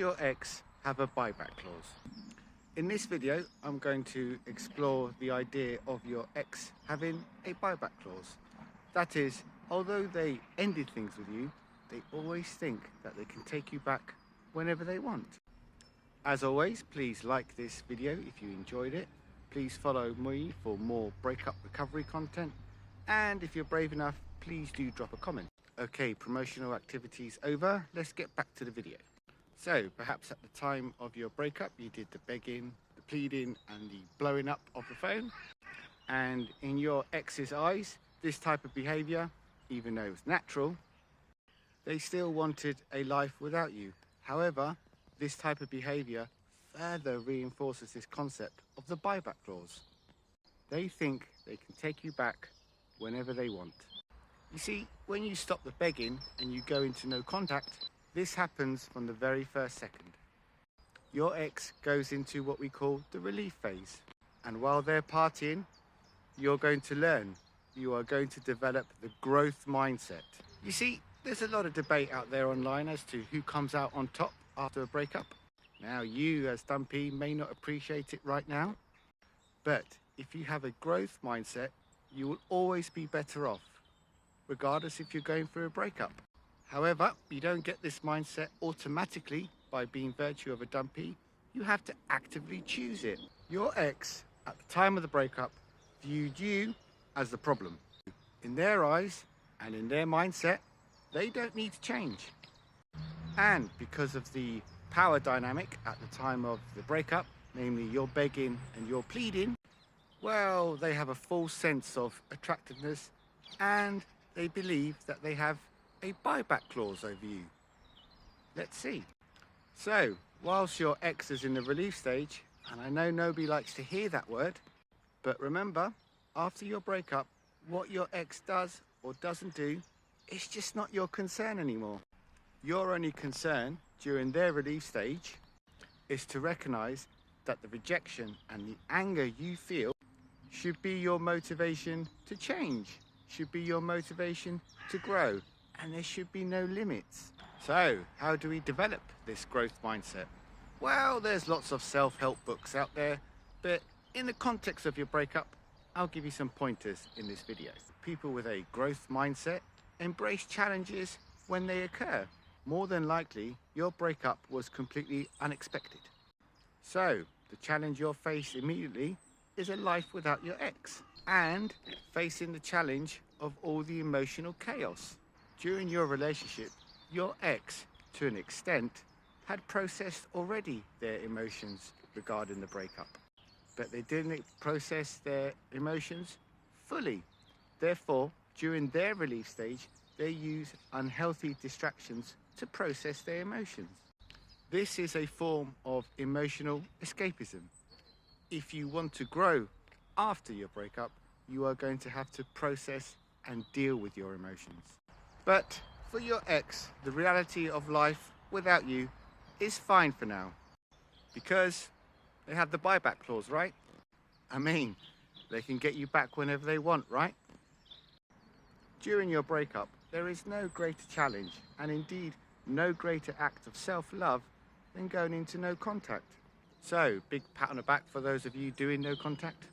your ex have a buyback clause? In this video, I'm going to explore the idea of your ex having a buyback clause. That is, although they ended things with you, they always think that they can take you back whenever they want. As always, please like this video if you enjoyed it. Please follow me for more breakup recovery content. And if you're brave enough, please do drop a comment. Okay, promotional activities over. Let's get back to the video. So perhaps at the time of your breakup, you did the begging, the pleading and the blowing up of the phone. And in your ex's eyes, this type of behavior, even though it's natural, they still wanted a life without you. However, this type of behavior further reinforces this concept of the buyback clause. They think they can take you back whenever they want. You see, when you stop the begging and you go into no contact, this happens from the very first second. Your ex goes into what we call the relief phase. And while they're partying, you're going to learn. You are going to develop the growth mindset. You see, there's a lot of debate out there online as to who comes out on top after a breakup. Now, you as Dumpy may not appreciate it right now, but if you have a growth mindset, you will always be better off, regardless if you're going through a breakup. However, you don't get this mindset automatically by being virtue of a Dumpy. You have to actively choose it. Your ex, at the time of the breakup, viewed you as the problem. In their eyes and in their mindset, they don't need to change. And because of the power dynamic at the time of the breakup, namely you're begging and you're pleading, well, they have a false sense of attractiveness and they believe that they have a buyback clause over you. Let's see. So, whilst your ex is in the relief stage, and I know nobody likes to hear that word, but remember, after your breakup, what your ex does or doesn't do, it's just not your concern anymore. Your only concern during their relief stage is to recognize that the rejection and the anger you feel should be your motivation to change, should be your motivation to grow, and there should be no limits. So, how do we develop this growth mindset? Well, there's lots of self-help books out there, but in the context of your breakup, I'll give you some pointers in this video. People with a growth mindset embrace challenges when they occur. More than likely, your breakup was completely unexpected. So, the challenge you'll face immediately is a life without your ex, and facing the challenge of all the emotional chaos. During your relationship, your ex, to an extent, had processed already their emotions regarding the breakup, but they didn't process their emotions fully. Therefore, during their relief stage, they use unhealthy distractions to process their emotions. This is a form of emotional escapism. If you want to grow after your breakup, you are going to have to process and deal with your emotions. But for your ex, the reality of life without you is fine for now, because they have the buyback clause, right? I mean, they can get you back whenever they want, right? During your breakup, there is no greater challenge, and indeed no greater act of self-love than going into no contact. So, big pat on the back for those of you doing no contact.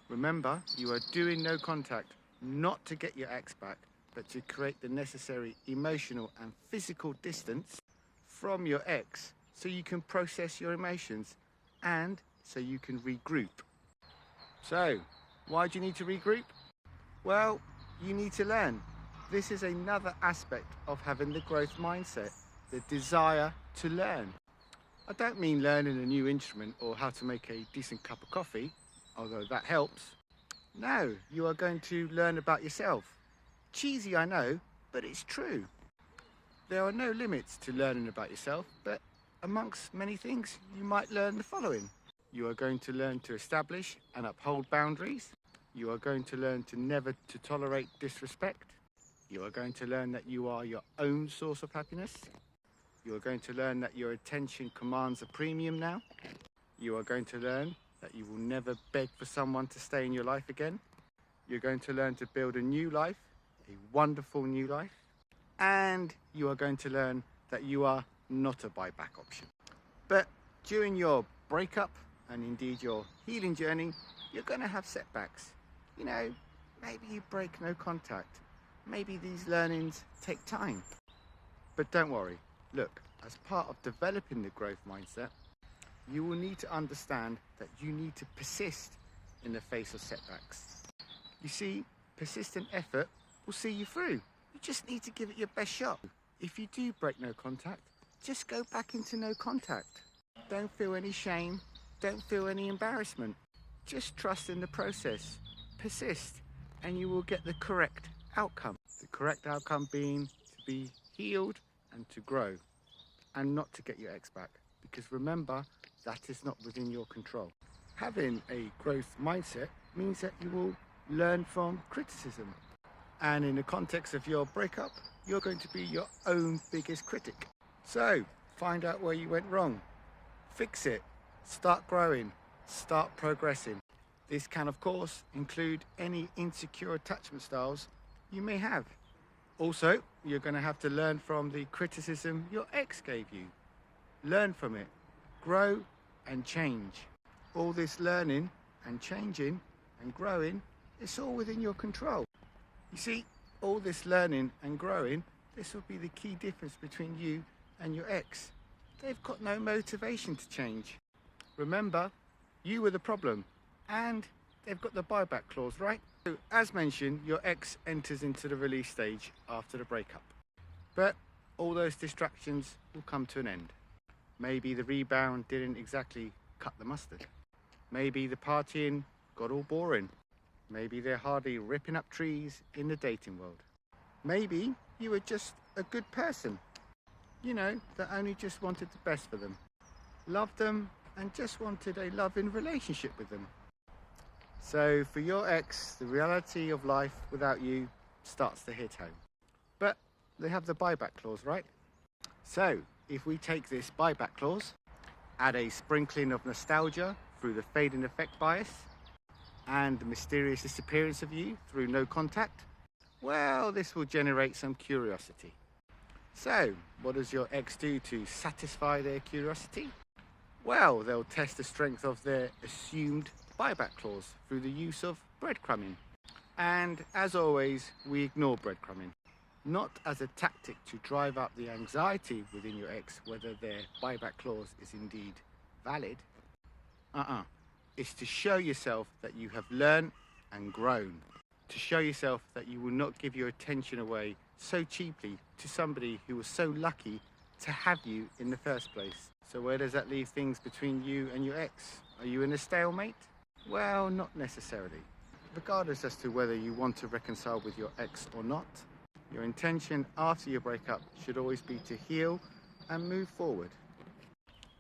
Remember, you are doing no contact not to get your ex back, but to create the necessary emotional and physical distance from your ex so you can process your emotions and so you can regroup. So, why do you need to regroup? Well, you need to learn. This is another aspect of having the growth mindset, the desire to learn. I don't mean learning a new instrument or how to make a decent cup of coffee, although that helps. No, you are going to learn about yourself. Cheesy, I know, but it's true. There are no limits to learning about yourself, but amongst many things, you might learn the following. You are going to learn to establish and uphold boundaries. You are going to learn to never to tolerate disrespect. You are going to learn that you are your own source of happiness. You are going to learn that your attention commands a premium now. You are going to learn that you will never beg for someone to stay in your life again. You're going to learn to build a new life, a wonderful new life. And you are going to learn that you are not a buyback option. But during your breakup and indeed your healing journey, you're going to have setbacks. You know, maybe you break no contact. Maybe these learnings take time. But don't worry. Look, as part of developing the growth mindset, you will need to understand that you need to persist in the face of setbacks. You see, persistent effort will see you through. You just need to give it your best shot. If you do break no contact, just go back into no contact. Don't feel any shame. Don't feel any embarrassment. Just trust in the process. Persist, and you will get the correct outcome. The correct outcome being to be healed and to grow, and not to get your ex back. Because remember, that is not within your control. Having a growth mindset means that you will learn from criticism. And in the context of your breakup, you're going to be your own biggest critic. So, find out where you went wrong. Fix it. Start growing. Start progressing. This can, of course, include any insecure attachment styles you may have. Also, you're going to have to learn from the criticism your ex gave you. Learn from it. Grow and change. All this learning and changing and growing, it's all within your control. You see, all this learning and growing, this will be the key difference between you and your ex. They've got no motivation to change. Remember, you were the problem, and they've got the buyback clause, right? So, as mentioned, your ex enters into the release stage after the breakup. But all those distractions will come to an end. Maybe the rebound didn't exactly cut the mustard. Maybe the partying got all boring. Maybe they're hardly ripping up trees in the dating world. Maybe you were just a good person, you know, that only just wanted the best for them, loved them, and just wanted a loving relationship with them. So for your ex, the reality of life without you starts to hit home. But they have the buyback clause, right? So if we take this buyback clause, add a sprinkling of nostalgia through the fading effect bias, and the mysterious disappearance of you through no contact, well, this will generate some curiosity. So, what does your ex do to satisfy their curiosity? Well, they'll test the strength of their assumed buyback clause through the use of breadcrumbing. And as always, we ignore breadcrumbing. Not as a tactic to drive up the anxiety within your ex whether their buyback clause is indeed valid. It's to show yourself that you have learned and grown. To show yourself that you will not give your attention away so cheaply to somebody who was so lucky to have you in the first place. So where does that leave things between you and your ex? Are you in a stalemate? Well, not necessarily. Regardless as to whether you want to reconcile with your ex or not, your intention after your breakup should always be to heal and move forward.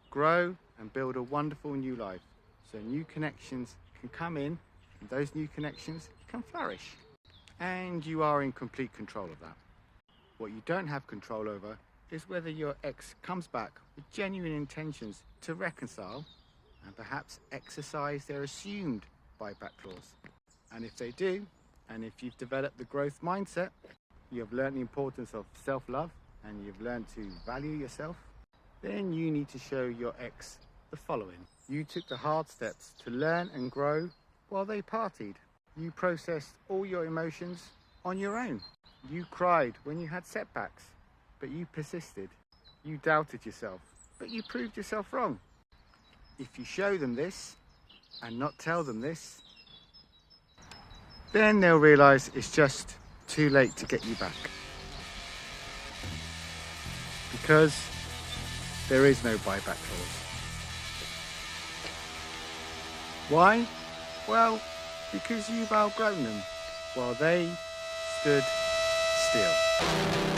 Grow and build a wonderful new life. So new connections can come in, and those new connections can flourish. And you are in complete control of that. What you don't have control over is whether your ex comes back with genuine intentions to reconcile and perhaps exercise their assumed buyback clause. And if they do, and if you've developed the growth mindset, you have learned the importance of self-love, and you've learned to value yourself, then you need to show your ex the following. You took the hard steps to learn and grow while they partied. You processed all your emotions on your own. You cried when you had setbacks, but you persisted. You doubted yourself, but you proved yourself wrong. If you show them this and not tell them this, then they'll realize it's just too late to get you back. Because there is no buyback clause. Why? Well, because you've outgrown them while they stood still.